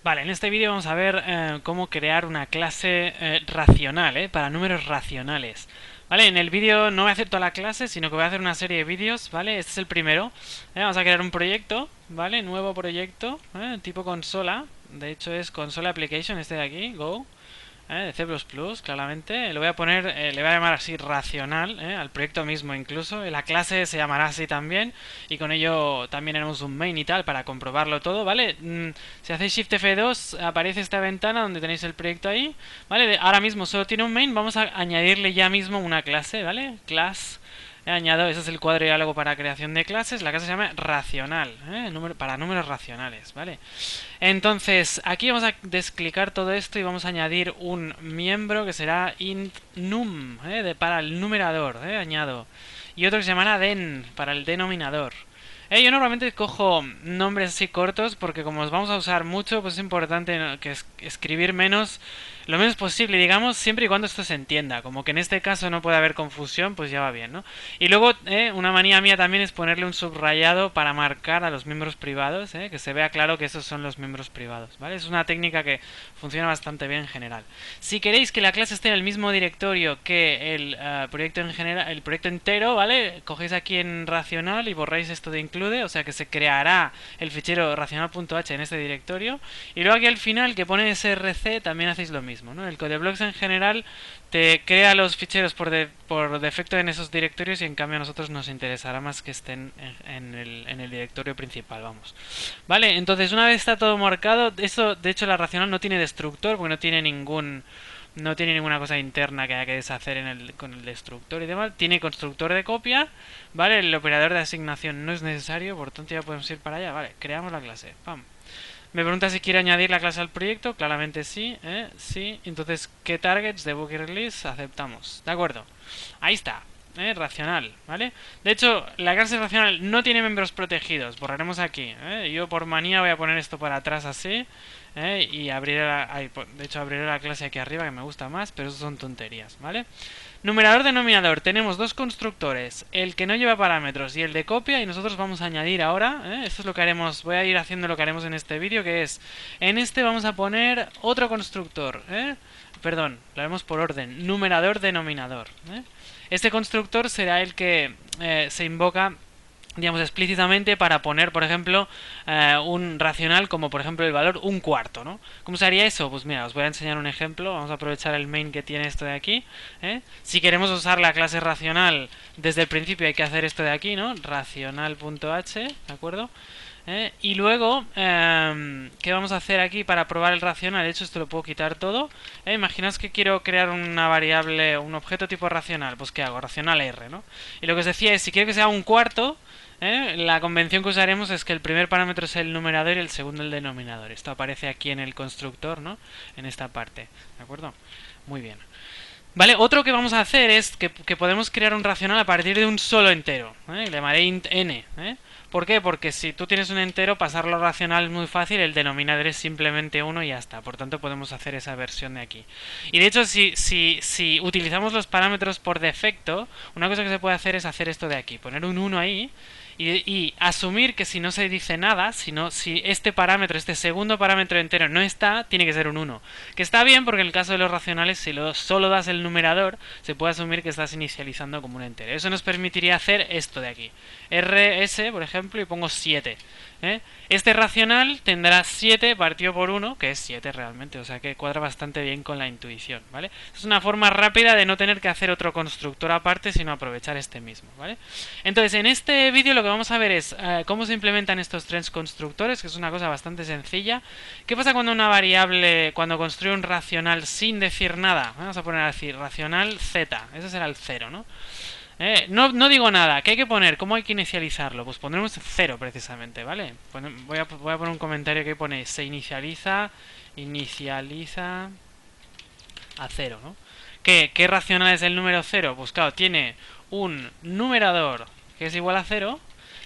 Vale, en este vídeo vamos a ver cómo crear una clase racional, para números racionales. Vale, en el vídeo no voy a hacer toda la clase, sino que voy a hacer una serie de vídeos, ¿vale? Este es el primero. Vamos a crear un proyecto, ¿vale? Nuevo proyecto, tipo consola. De hecho es console application, este de aquí, Go. De C++, claramente. Le voy a poner, le voy a llamar así racional, al proyecto mismo incluso. La clase se llamará así también. Y con ello también haremos un main y tal para comprobarlo todo, ¿vale? Si hacéis Shift F2 aparece esta ventana donde tenéis el proyecto ahí, ¿vale? Ahora mismo solo tiene un main, vamos a añadirle ya mismo una clase, ¿vale? Class. Añado, ese es el cuadro de diálogo para creación de clases. La clase se llama racional, para números racionales, ¿vale? Entonces, aquí vamos a desclicar todo esto y vamos a añadir un miembro que será int num, para el numerador, añado. Y otro que se llamará den, para el denominador. Yo normalmente cojo nombres así cortos porque como los vamos a usar mucho, pues es importante que escribir menos, lo menos posible, digamos, siempre y cuando esto se entienda. Como que en este caso no puede haber confusión, pues ya va bien, ¿no? Y luego, una manía mía también es ponerle un subrayado para marcar a los miembros privados, que se vea claro que esos son los miembros privados, ¿vale? Es una técnica que funciona bastante bien en general. Si queréis que la clase esté en el mismo directorio que el proyecto en general, el proyecto entero, ¿vale? Cogéis aquí en racional y borráis esto de include, o sea que se creará el fichero racional.h en este directorio. Y luego aquí al final que pone src también hacéis lo mismo, ¿no? El codeblocks en general te crea los ficheros por defecto en esos directorios y en cambio a nosotros nos interesará más que estén en el directorio principal, vamos. Vale, entonces una vez está todo marcado, esto de hecho la racional no tiene destructor porque no tiene ninguna cosa interna que haya que deshacer con el destructor y demás. Tiene constructor de copia, ¿vale? El operador de asignación no es necesario, por tanto ya podemos ir para allá, ¿vale? Creamos la clase, ¡pam! Me pregunta si quiere añadir la clase al proyecto, claramente sí, sí. Entonces, ¿qué targets de book y release? Aceptamos, ¿de acuerdo? Ahí está, racional, ¿vale? De hecho, la clase racional no tiene miembros protegidos, borraremos aquí, Yo por manía voy a poner esto para atrás así, y abriré de hecho abriré la clase aquí arriba que me gusta más, pero eso son tonterías, ¿vale? Numerador denominador, tenemos dos constructores, el que no lleva parámetros y el de copia, y nosotros vamos a añadir ahora, esto es lo que haremos, voy a ir haciendo lo que haremos en este vídeo, que es, en este vamos a poner otro constructor, perdón, lo haremos por orden, numerador denominador, Este constructor será el que se invoca, digamos, explícitamente para poner, por ejemplo, un racional como, por ejemplo, el valor un cuarto, ¿no? ¿Cómo se haría eso? Pues mira, os voy a enseñar un ejemplo. Vamos a aprovechar el main que tiene esto de aquí. Si queremos usar la clase racional desde el principio hay que hacer esto de aquí, ¿no? Racional.h, ¿de acuerdo? Y luego, ¿qué vamos a hacer aquí para probar el racional? De hecho, esto lo puedo quitar todo. Imaginaos que quiero crear una variable, un objeto tipo racional. Pues ¿qué hago? Racional R, ¿no? Y lo que os decía es, si quiero que sea un cuarto, la convención que usaremos es que el primer parámetro es el numerador y el segundo el denominador. Esto aparece aquí en el constructor, ¿no? En esta parte, ¿de acuerdo? Muy bien. Vale, otro que vamos a hacer es que podemos crear un racional a partir de un solo entero. Le llamaré int n. ¿Por qué? Porque si tú tienes un entero, pasarlo a racional es muy fácil, el denominador es simplemente uno y ya está. Por tanto, podemos hacer esa versión de aquí. Y de hecho, si utilizamos los parámetros por defecto, una cosa que se puede hacer es hacer esto de aquí, poner un 1 ahí y asumir que si no se dice nada, si este parámetro, este segundo parámetro entero no está, tiene que ser un 1. Que está bien porque en el caso de los racionales, si solo das el numerador, se puede asumir que estás inicializando como un entero. Eso nos permitiría hacer esto de aquí. rs, por ejemplo, y pongo 7. Este racional tendrá 7 partido por 1, que es 7 realmente, o sea que cuadra bastante bien con la intuición, ¿vale? Es una forma rápida de no tener que hacer otro constructor aparte, sino aprovechar este mismo, ¿vale? Entonces, en este vídeo lo que vamos a ver es cómo se implementan estos tres constructores, que es una cosa bastante sencilla. ¿Qué pasa cuando una variable, cuando construye un racional sin decir nada? Vamos a poner así, racional z, ese será el 0, ¿no? No digo nada, ¿qué hay que poner? ¿Cómo hay que inicializarlo? Pues pondremos 0 precisamente, ¿vale? Voy a poner un comentario que pone se inicializa a 0, ¿no? ¿Qué racional es el número 0? Pues claro, tiene un numerador que es igual a 0,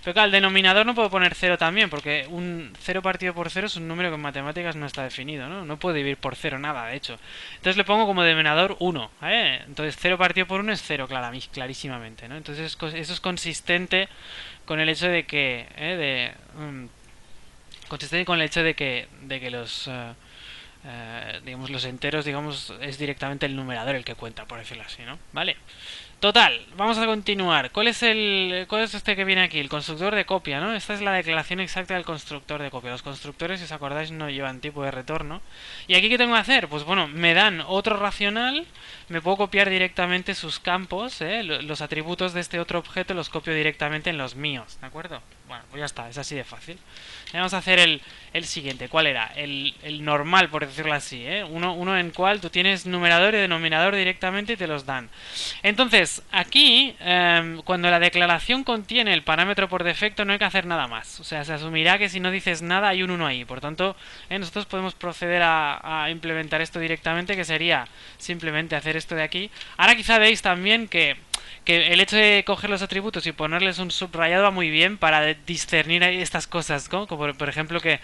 pero claro, el denominador no puedo poner 0 también, porque un 0 partido por 0 es un número que en matemáticas no está definido, ¿no? No puedo dividir por 0 nada, de hecho. Entonces le pongo como denominador 1, Entonces 0 partido por 1 es 0, clarísimamente, ¿no? Entonces eso es consistente con el hecho de que, consiste con el hecho de que los digamos los enteros, digamos, es directamente el numerador el que cuenta, por decirlo así, ¿no? Vale. Total, vamos a continuar. ¿Cuál es este que viene aquí? El constructor de copia, ¿no? Esta es la declaración exacta del constructor de copia. Los constructores, si os acordáis, no llevan tipo de retorno. ¿Y aquí qué tengo que hacer? Pues bueno, me dan otro racional, me puedo copiar directamente sus campos, ¿eh? Los atributos de este otro objeto los copio directamente en los míos, ¿de acuerdo? Bueno, pues ya está, es así de fácil. Vamos a hacer el siguiente. ¿Cuál era? El normal, por decirlo así, ¿eh? Uno en cual tú tienes numerador y denominador directamente y te los dan. Entonces, aquí, cuando la declaración contiene el parámetro por defecto, no hay que hacer nada más. O sea, se asumirá que si no dices nada hay un 1 ahí. Por tanto, nosotros podemos proceder a implementar esto directamente, que sería simplemente hacer esto de aquí. Ahora quizá veis también que el hecho de coger los atributos y ponerles un subrayado va muy bien para discernir estas cosas, ¿no? Como por ejemplo que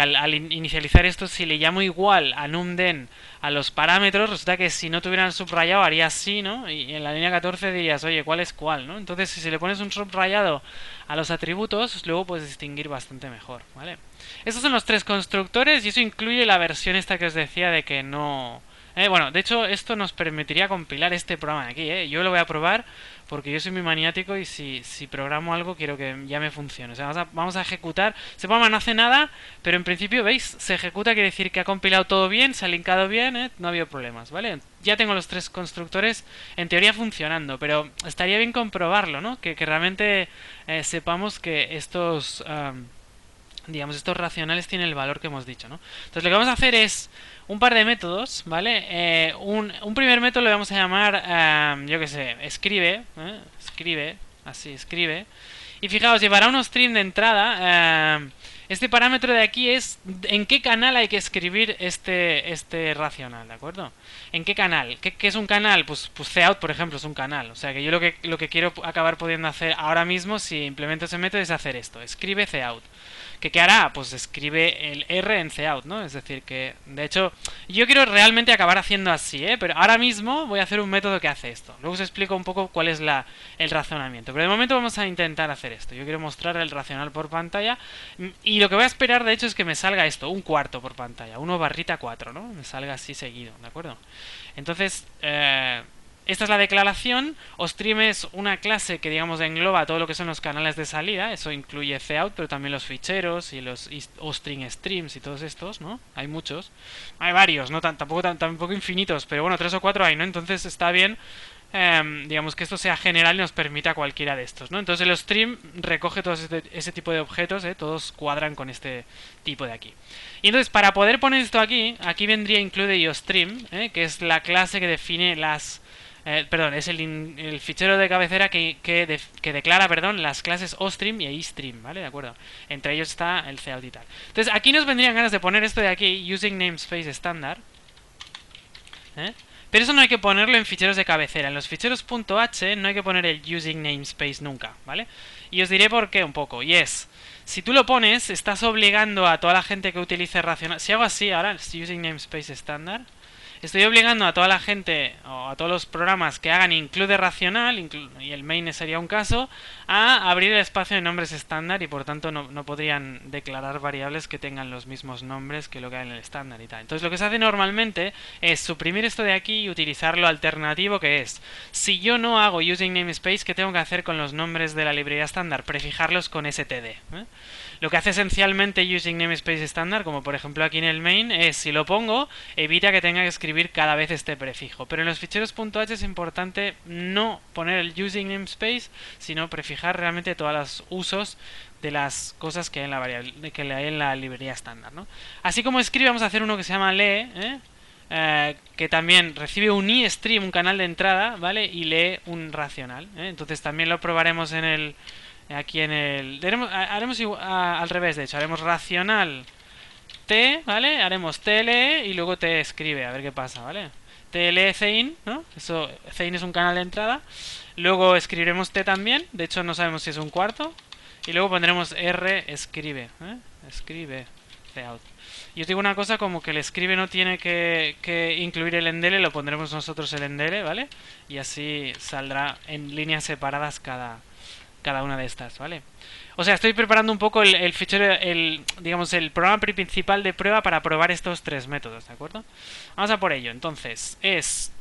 al inicializar esto, si le llamo igual a numden a los parámetros, resulta que si no tuvieran subrayado haría así, ¿no? Y en la línea 14 dirías, oye, ¿cuál es cuál, ¿no? Entonces, si le pones un subrayado a los atributos, luego puedes distinguir bastante mejor, ¿vale? Estos son los tres constructores y eso incluye la versión esta que os decía de que no... bueno, de hecho esto nos permitiría compilar este programa de aquí, ¿eh? Yo lo voy a probar porque yo soy muy maniático y si programo algo quiero que ya me funcione. O sea, vamos a ejecutar. Este programa no hace nada, pero en principio, ¿veis? Se ejecuta, quiere decir que ha compilado todo bien, se ha linkado bien, ¿eh? No ha habido problemas, ¿vale? Ya tengo los tres constructores en teoría funcionando, pero estaría bien comprobarlo, ¿no? Que realmente sepamos que estos... digamos, estos racionales tienen el valor que hemos dicho, ¿no? Entonces lo que vamos a hacer es un par de métodos, ¿vale? Un primer método lo vamos a llamar, yo qué sé, escribe, escribe, así, escribe. Y fijaos, llevará un stream de entrada. Este parámetro de aquí es en qué canal hay que escribir este racional, ¿de acuerdo? ¿En qué canal? ¿Qué es un canal? Pues cout, por ejemplo, es un canal. O sea que yo lo que quiero acabar pudiendo hacer ahora mismo si implemento ese método es hacer esto. Escribe cout. ¿Qué hará? Pues escribe el R en cout, ¿no? Es decir, que de hecho yo quiero realmente acabar haciendo así, ¿eh? Pero ahora mismo voy a hacer un método que hace esto. Luego os explico un poco cuál es el razonamiento. Pero de momento vamos a intentar hacer esto. Yo quiero mostrar el racional por pantalla y lo que voy a esperar de hecho es que me salga esto, un cuarto por pantalla, 1/4, ¿no? Me salga así seguido, ¿de acuerdo? Entonces, esta es la declaración. Ostream es una clase que, digamos, engloba todo lo que son los canales de salida. Eso incluye cout, pero también los ficheros y los ostream streams y todos estos, ¿no? Hay muchos. Hay varios, ¿no? Tampoco infinitos, pero bueno, 3 o 4 hay, ¿no? Entonces está bien, digamos, que esto sea general y nos permita cualquiera de estos, ¿no? Entonces el stream recoge todo ese tipo de objetos, todos cuadran con este tipo de aquí. Y entonces, para poder poner esto aquí vendría include iostream, que es la clase que define perdón, es el fichero de cabecera que declara, perdón, las clases ostream y istream, ¿vale? De acuerdo. Entre ellos está el cout y tal. Entonces, aquí nos vendrían ganas de poner esto de aquí, using namespace estándar. Pero eso no hay que ponerlo en ficheros de cabecera. En los ficheros .h no hay que poner el using namespace nunca, ¿vale? Y os diré por qué un poco. Y es, si tú lo pones, estás obligando a toda la gente que utilice racional. Si hago así ahora, using namespace estándar, estoy obligando a toda la gente o a todos los programas que hagan include racional, y el main sería un caso, a abrir el espacio de nombres estándar y por tanto no podrían declarar variables que tengan los mismos nombres que lo que hay en el estándar y tal. Entonces lo que se hace normalmente es suprimir esto de aquí y utilizar lo alternativo, que es, si yo no hago using namespace, ¿qué tengo que hacer con los nombres de la librería estándar? Prefijarlos con std. Lo que hace esencialmente using namespace estándar, como por ejemplo aquí en el main, es si lo pongo, evita que tenga que escribir cada vez este prefijo. Pero en los ficheros .h es importante no poner el using namespace, sino prefijar realmente todos los usos de las cosas que hay en la librería estándar, ¿no? Así como escribe, vamos a hacer uno que se llama lee, que también recibe un iStream, un canal de entrada, ¿vale? Y lee un racional, Entonces también lo probaremos en el... Aquí en el... Haremos al revés, de hecho. Haremos racional t, ¿vale? Haremos tlee y luego t escribe, a ver qué pasa, ¿vale? Tlee cein, ¿no? Eso, cein es un canal de entrada. Luego escribiremos t también. De hecho, no sabemos si es un cuarto. Y luego pondremos r escribe, escribe cout. Y os digo una cosa, como que el escribe no tiene que incluir el endele, lo pondremos nosotros el endele, ¿vale? Y así saldrá en líneas separadas cada una de estas, ¿vale? O sea, estoy preparando un poco el fichero, digamos, el programa principal de prueba para probar estos tres métodos, ¿de acuerdo? Vamos a por ello. Entonces,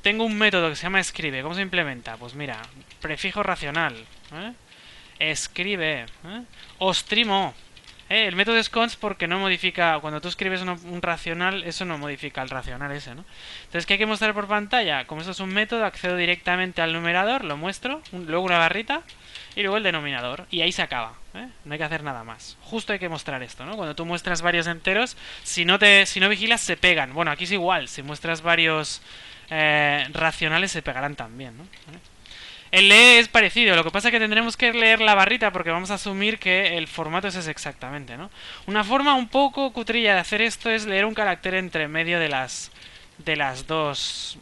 tengo un método que se llama escribe. ¿Cómo se implementa? Pues mira, prefijo racional, ¿eh? Escribe, ¿eh? Ostrimo. El método es const porque no modifica, cuando tú escribes un racional, eso no modifica el racional ese, ¿no? Entonces, ¿qué hay que mostrar por pantalla? Como esto es un método, accedo directamente al numerador, lo muestro, luego una barrita y luego el denominador, y ahí se acaba, ¿eh? No hay que hacer nada más. Justo hay que mostrar esto, ¿no? Cuando tú muestras varios enteros, si no vigilas, se pegan. Bueno, aquí es igual, si muestras varios racionales, se pegarán también, ¿no? ¿Vale? El lee es parecido, lo que pasa es que tendremos que leer la barrita porque vamos a asumir que el formato es ese exactamente, ¿no? Una forma un poco cutrilla de hacer esto es leer un carácter entre medio de las dos,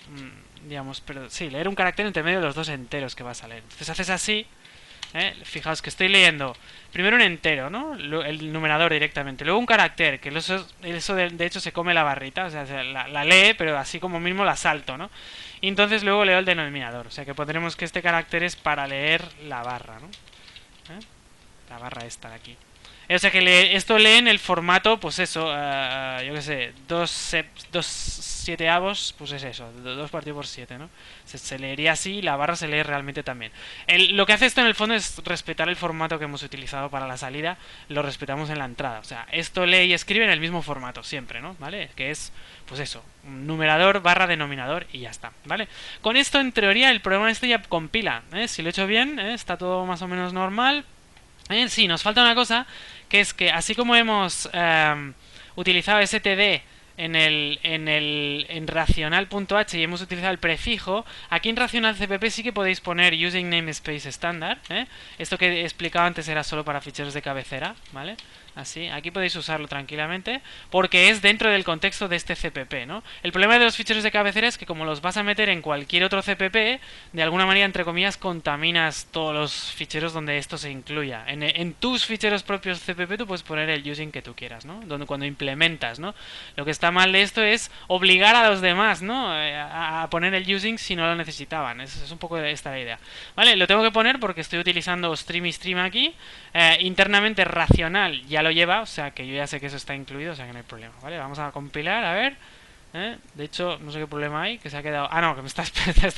digamos, pero sí, leer un carácter entre medio de los dos enteros que vas a leer. Entonces haces así, fijaos que estoy leyendo primero un entero, ¿no? El numerador directamente. Luego un carácter, que eso de hecho se come la barrita, o sea, la lee, pero así como mismo la salto, ¿no? Y entonces luego leo el denominador, o sea que pondremos que este carácter es para leer la barra, ¿no? La barra esta de aquí. O sea que esto lee en el formato, pues eso, yo qué sé, 2/7, pues es eso, 2 partido por 7, ¿no? Se leería así y la barra se lee realmente también. Lo que hace esto en el fondo es respetar el formato que hemos utilizado para la salida, lo respetamos en la entrada. O sea, esto lee y escribe en el mismo formato, siempre, ¿no? ¿Vale? Que es, pues eso, numerador barra denominador y ya está, ¿vale? Con esto, en teoría, el programa este ya compila, ¿eh? Si lo he hecho bien, está todo más o menos normal. Sí, nos falta una cosa, que es que así como hemos utilizado std en racional.h y hemos utilizado el prefijo, aquí en racional cpp sí que podéis poner using namespace estándar, ¿eh? Esto que he explicado antes era solo para ficheros de cabecera, ¿vale? Así, aquí podéis usarlo tranquilamente, porque es dentro del contexto de este CPP, ¿no? El problema de los ficheros de cabecera es que como los vas a meter en cualquier otro CPP, de alguna manera, entre comillas, contaminas todos los ficheros donde esto se incluya. En tus ficheros propios CPP tú puedes poner el using que tú quieras, ¿no? Cuando implementas, ¿no? Lo que está mal de esto es obligar a los demás, ¿no? A poner el using si no lo necesitaban. Es un poco esta la idea. ¿Vale? Lo tengo que poner porque estoy utilizando stream y stream aquí. Internamente racional ya lo lleva, o sea que yo ya sé que eso está incluido, o sea que no hay problema, ¿vale? Vamos a compilar, a ver. De hecho, no sé qué problema hay, que se ha quedado... Ah, no, que me está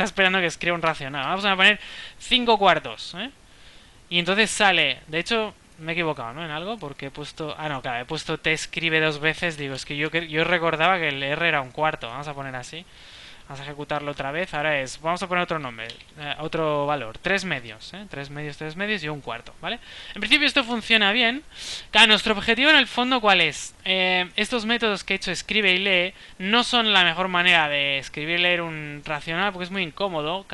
esperando que escriba un racional. Vamos a poner 5 cuartos, ¿eh? Y entonces sale... De hecho, me he equivocado, ¿no? En algo, porque he puesto... Ah, no, claro, he puesto t escribe 2 veces. Digo, es que yo recordaba que el r era un cuarto. Vamos a poner así. Vamos a ejecutarlo otra vez. Ahora vamos a poner otro nombre, otro valor. 3 medios, 3 medios, 3 medios y un cuarto, ¿vale? En principio esto funciona bien. Claro, nuestro objetivo en el fondo, ¿cuál es? Estos métodos que he hecho, escribe y lee, no son la mejor manera de escribir y leer un racional, porque es muy incómodo.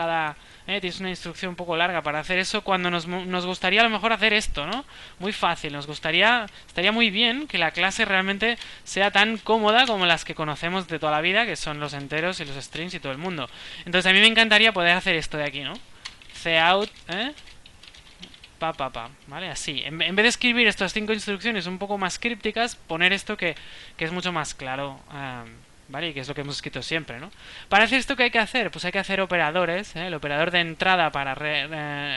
Tienes una instrucción un poco larga para hacer eso, cuando nos gustaría a lo mejor hacer esto, ¿no? Muy fácil, estaría muy bien que la clase realmente sea tan cómoda como las que conocemos de toda la vida, que son los enteros y los strings y todo el mundo. Entonces a mí me encantaría poder hacer esto de aquí, ¿no? Cout, ¿vale? Así. En vez de escribir estas 5 instrucciones un poco más crípticas, poner esto que es mucho más claro, ¿vale? Y que es lo que hemos escrito siempre, ¿no? Para hacer esto, ¿qué hay que hacer? Pues hay que hacer operadores, el operador de entrada para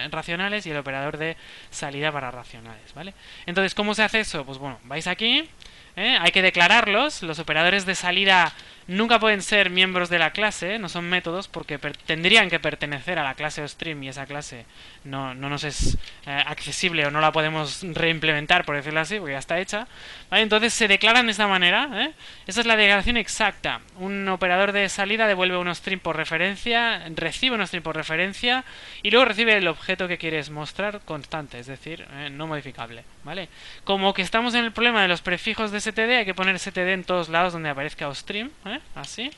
racionales y el operador de salida para racionales, ¿vale? Entonces, ¿cómo se hace eso? Pues bueno, vais aquí, hay que declararlos. Los operadores de salida nunca pueden ser miembros de la clase, no son métodos, porque tendrían que pertenecer a la clase OStream y esa clase no nos es accesible o no la podemos reimplementar, por decirlo así, porque ya está hecha. ¿Vale? Entonces se declaran de esta manera. Esa es la declaración exacta. Un operador de salida devuelve un string por referencia, recibe un string por referencia y luego recibe el objeto que quieres mostrar constante, es decir, no modificable. ¿Vale? Como que estamos en el problema de los prefijos de std, hay que poner std en todos lados donde aparezca OStream, así,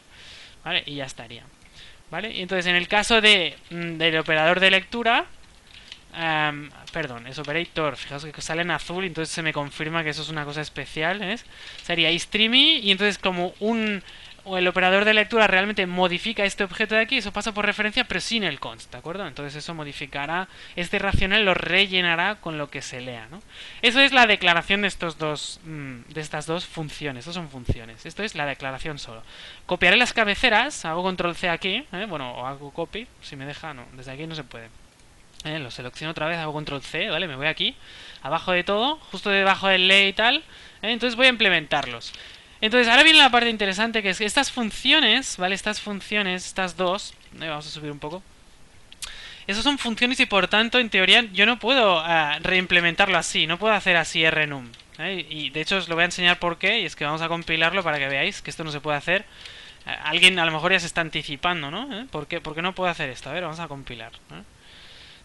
¿vale? Y ya estaría, ¿vale? Y entonces en el caso del operador de lectura, perdón, es operator, fijaos que sale en azul, entonces se me confirma que eso es una cosa especial, sería iStreamy, y entonces como el operador de lectura realmente modifica este objeto de aquí, eso pasa por referencia pero sin el const, ¿de acuerdo? Entonces eso modificará, este racional lo rellenará con lo que se lea, ¿no? Eso es la declaración de estas dos funciones, estos son funciones, esto es la declaración solo. Copiaré las cabeceras, hago control C aquí, bueno, o hago copy, si me deja, no, desde aquí no se puede. Lo selecciono otra vez, hago control C, ¿vale? Me voy aquí, abajo de todo, justo debajo del lee y tal. Entonces voy a implementarlos. Entonces ahora viene la parte interesante, que es que estas funciones, ¿vale? Estas funciones, estas dos, vamos a subir un poco. Esas son funciones y por tanto, en teoría, yo no puedo reimplementarlo así, no puedo hacer así renum. Y de hecho os lo voy a enseñar por qué, y es que vamos a compilarlo para que veáis que esto no se puede hacer. Alguien a lo mejor ya se está anticipando, ¿no? ¿Por qué no puedo hacer esto? A ver, vamos a compilar.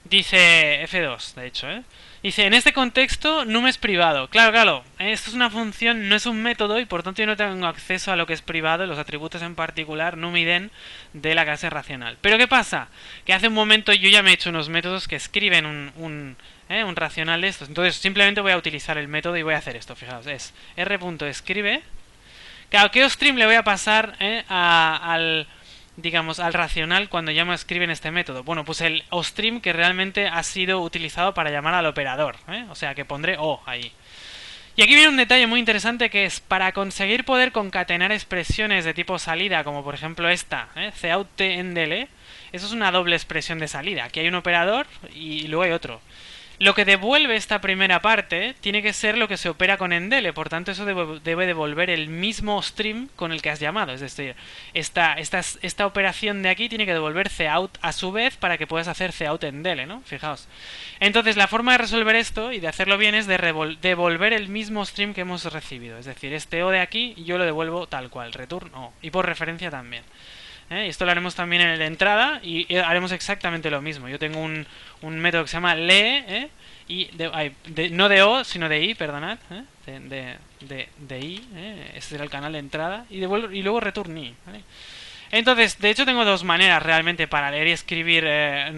Dice F2, de hecho, ¿eh? Dice, en este contexto, num es privado. Claro, claro, esto es una función, no es un método y por tanto yo no tengo acceso a lo que es privado, los atributos en particular, num y den, de la clase racional. Pero ¿qué pasa? Que hace un momento yo ya me he hecho unos métodos que escriben un racional de estos. Entonces simplemente voy a utilizar el método y voy a hacer esto, fijaos, es r.escribe. Claro, ¿qué stream le voy a pasar al digamos, al racional cuando llamo escribe en este método? Bueno, pues el ostream que realmente ha sido utilizado para llamar al operador, O sea, que pondré O ahí. Y aquí viene un detalle muy interesante que es, para conseguir poder concatenar expresiones de tipo salida, como por ejemplo esta, cout ndl, eso es una doble expresión de salida. Aquí hay un operador y luego hay otro. Lo que devuelve esta primera parte tiene que ser lo que se opera con endele, por tanto eso debe devolver el mismo stream con el que has llamado, es decir, esta operación de aquí tiene que devolver cout a su vez para que puedas hacer cout endele, ¿no? Fijaos. Entonces la forma de resolver esto y de hacerlo bien es de devolver el mismo stream que hemos recibido, es decir, este O de aquí yo lo devuelvo tal cual, return O, y por referencia también. Esto lo haremos también en el de entrada y haremos exactamente lo mismo. Yo tengo un método que se llama lee, no de O, sino de I, perdonad, de I, este será el canal de entrada, y luego return I, ¿vale? Entonces, de hecho tengo dos maneras realmente para leer y escribir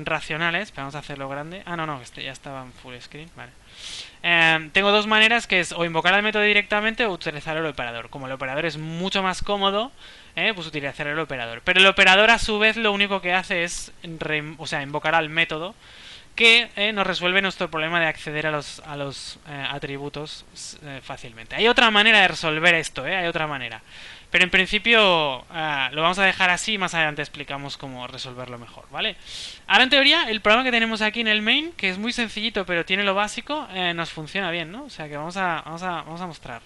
racionales. Vamos a hacerlo grande. Ah, no, este ya estaba en full screen, vale. Tengo dos maneras, que es o invocar al método directamente o utilizar el operador. Como el operador es mucho más cómodo, pues utilizar el operador. Pero el operador a su vez lo único que hace es invocar al método que nos resuelve nuestro problema de acceder a los atributos fácilmente. Hay otra manera de resolver esto, hay otra manera. Pero en principio lo vamos a dejar así y más adelante explicamos cómo resolverlo mejor, ¿vale? Ahora en teoría el programa que tenemos aquí en el main, que es muy sencillito pero tiene lo básico, nos funciona bien, ¿no? O sea que vamos a mostrar.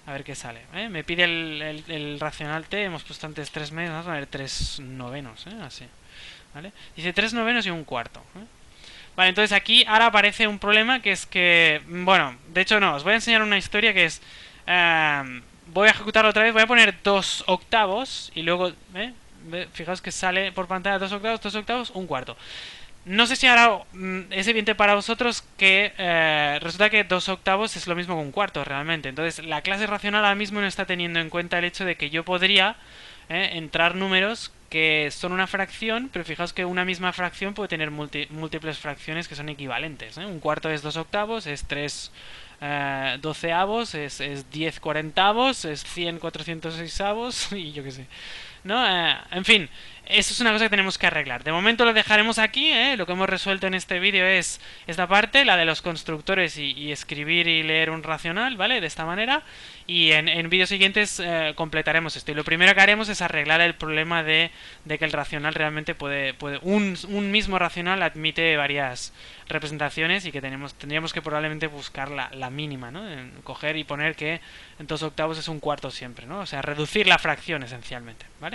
A ver qué sale. Me pide el racional t, hemos puesto antes 3 medios, vamos a poner 3 novenos, así. ¿Vale? Dice 3 novenos y un cuarto. Vale, entonces aquí ahora aparece un problema que es que, bueno, de hecho no, os voy a enseñar una historia que es... voy a ejecutarlo otra vez, voy a poner 2 octavos y luego, fijaos que sale por pantalla 2 octavos, un cuarto. No sé si ahora es evidente para vosotros que resulta que 2 octavos es lo mismo que un cuarto realmente. Entonces la clase racional ahora mismo no está teniendo en cuenta el hecho de que yo podría entrar números que son una fracción, pero fijaos que una misma fracción puede tener múltiples fracciones que son equivalentes. Un cuarto es 2 octavos, es 3 doceavos, es 10 cuarentavos, es 100 406avos y yo qué sé. ¿No? En fin, eso es una cosa que tenemos que arreglar. De momento lo dejaremos aquí, lo que hemos resuelto en este vídeo es esta parte, la de los constructores y escribir y leer un racional, ¿vale? De esta manera. Y en vídeos siguientes completaremos esto. Y lo primero que haremos es arreglar el problema de que el racional realmente un mismo racional admite varias representaciones y que tendríamos que probablemente buscar la mínima, ¿no? Coger y poner que en 2 octavos es un cuarto siempre, ¿no? O sea, reducir la fracción esencialmente, ¿vale?